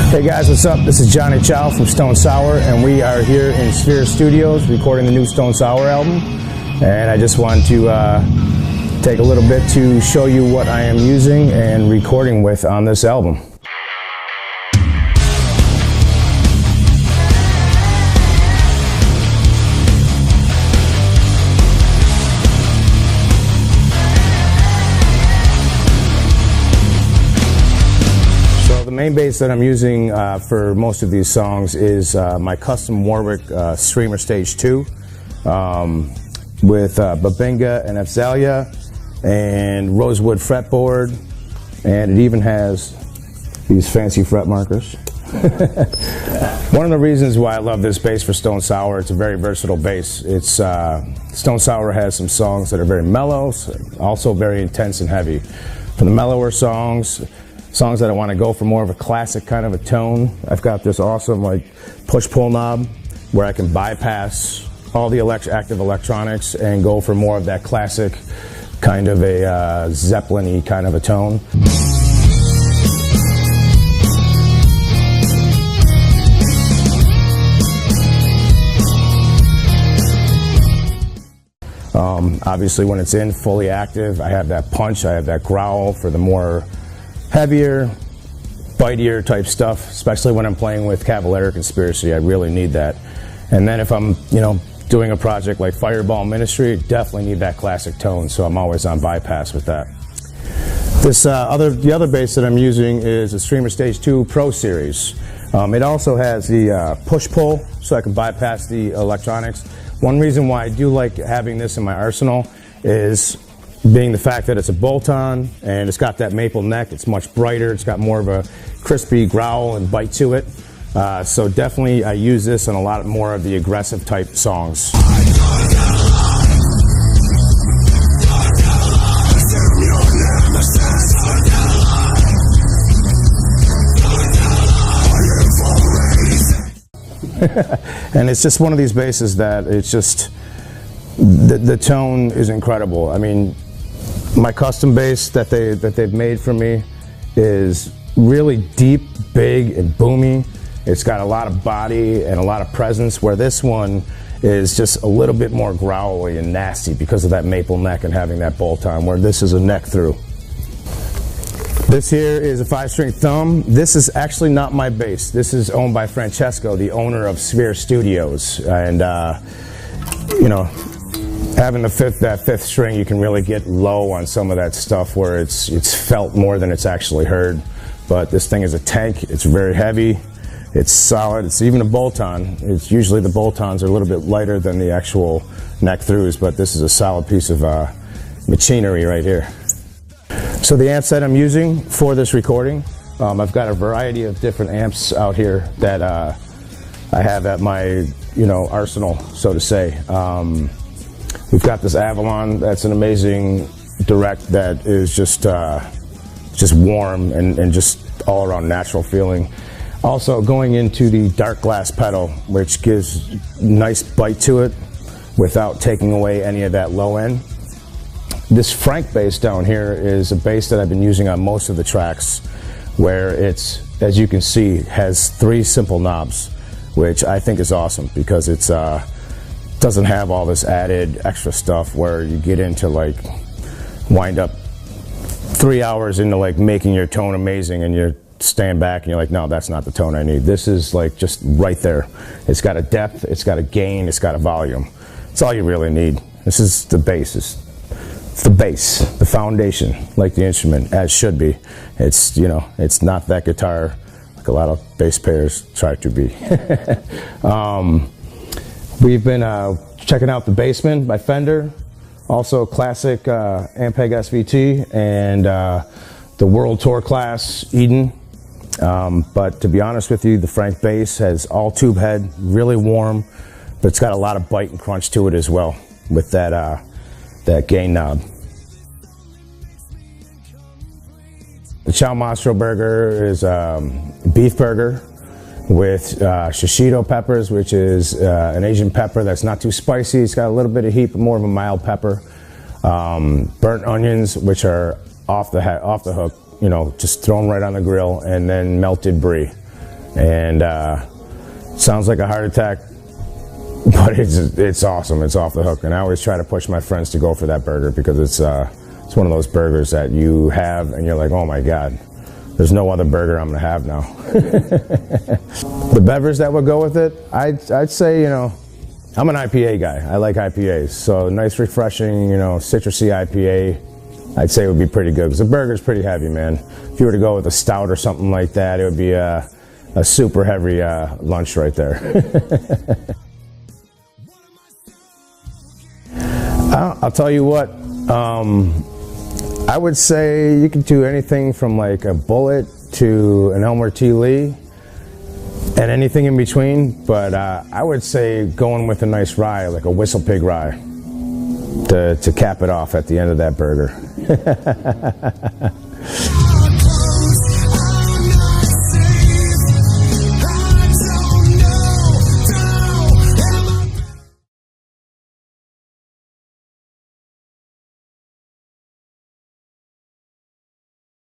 Hey guys, what's up? This is Johny Chow from Stone Sour, and we are here in Sphere Studios recording the new Stone Sour album. And I just want to take a little bit to show you what I am using and recording with on this album. The main bass that I'm using for most of these songs is my custom Warwick Streamer Stage 2 with Babinga and Afzalia and rosewood fretboard, and it even has these fancy fret markers. One of the reasons why I love this bass for Stone Sour, it's a very versatile bass. It's Stone Sour has some songs that are very mellow, also very intense and heavy. For the mellower songs that I want to go for more of a classic kind of a tone, I've got this awesome like push-pull knob where I can bypass all the active electronics and go for more of that classic kind of a Zeppelin-y kind of a tone. Obviously when it's in fully active, I have that punch, I have that growl for the more heavier, bitier type stuff, especially when I'm playing with Cavalera Conspiracy. I really need that. And then if I'm, doing a project like Fireball Ministry, definitely need that classic tone, so I'm always on bypass with that. The other bass that I'm using is a Streamer Stage 2 Pro Series. It also has the push-pull, so I can bypass the electronics. One reason why I do like having this in my arsenal is being the fact that it's a bolt-on and it's got that maple neck. It's much brighter, it's got more of a crispy growl and bite to it. So definitely I use this on a lot more of the aggressive type songs. And it's just one of these basses that it's just, the tone is incredible. I mean, my custom bass that they've made for me is really deep, big, and boomy. It's got a lot of body and a lot of presence, where this one is just a little bit more growly and nasty because of that maple neck and having that bolt-on, where this is a neck through. This here is a 5-string thumb. This is actually not my bass. This is owned by Francesco, the owner of Sphere Studios. And, having that fifth string, you can really get low on some of that stuff where it's felt more than it's actually heard. But this thing is a tank. It's very heavy. It's solid. It's even a bolt-on. It's usually the bolt-ons are a little bit lighter than the actual neck throughs, but this is a solid piece of machinery right here. So the amps that I'm using for this recording, I've got a variety of different amps out here that I have at my arsenal, so to say. We've got this Avalon that's an amazing direct that is just warm and just all around natural feeling. Also going into the dark glass pedal, which gives nice bite to it without taking away any of that low end. This Frank bass down here is a bass that I've been using on most of the tracks, where it's, as you can see, has 3 simple knobs, which I think is awesome because it's doesn't have all this added extra stuff where you get into wind up 3 hours into making your tone amazing and you stand back and you're like, no, that's not the tone I need. This is just right there. It's got a depth, it's got a gain, it's got a volume. It's all you really need. This is the bass. It's the bass, the foundation, like the instrument, as should be. It's, it's not that guitar like a lot of bass players try to be. We've been checking out the Bassman by Fender, also classic Ampeg SVT, and the World Tour class Eden. But to be honest with you, the Frank bass has all tube head, really warm, but it's got a lot of bite and crunch to it as well with that gain knob. The Chow Mastro burger is beef burger with shishito peppers, which is an Asian pepper that's not too spicy. It's got a little bit of heat, but more of a mild pepper. Burnt onions, which are off the hook, just thrown right on the grill, and then melted brie. and sounds like a heart attack, but it's awesome. It's off the hook, and I always try to push my friends to go for that burger because it's one of those burgers that you have and you're like, oh my God, there's no other burger I'm gonna have now. The beverage that would go with it, I'd say, you know, I'm an IPA guy. I like IPAs, so nice, refreshing, you know, citrusy IPA, I'd say it would be pretty good because the burger's pretty heavy, man. If you were to go with a stout or something like that, it would be a super heavy lunch right there. I'll tell you what, I would say you could do anything from like a Bullet to an Elmer T. Lee and anything in between, but I would say going with a nice rye, like a Whistle Pig rye, to cap it off at the end of that burger.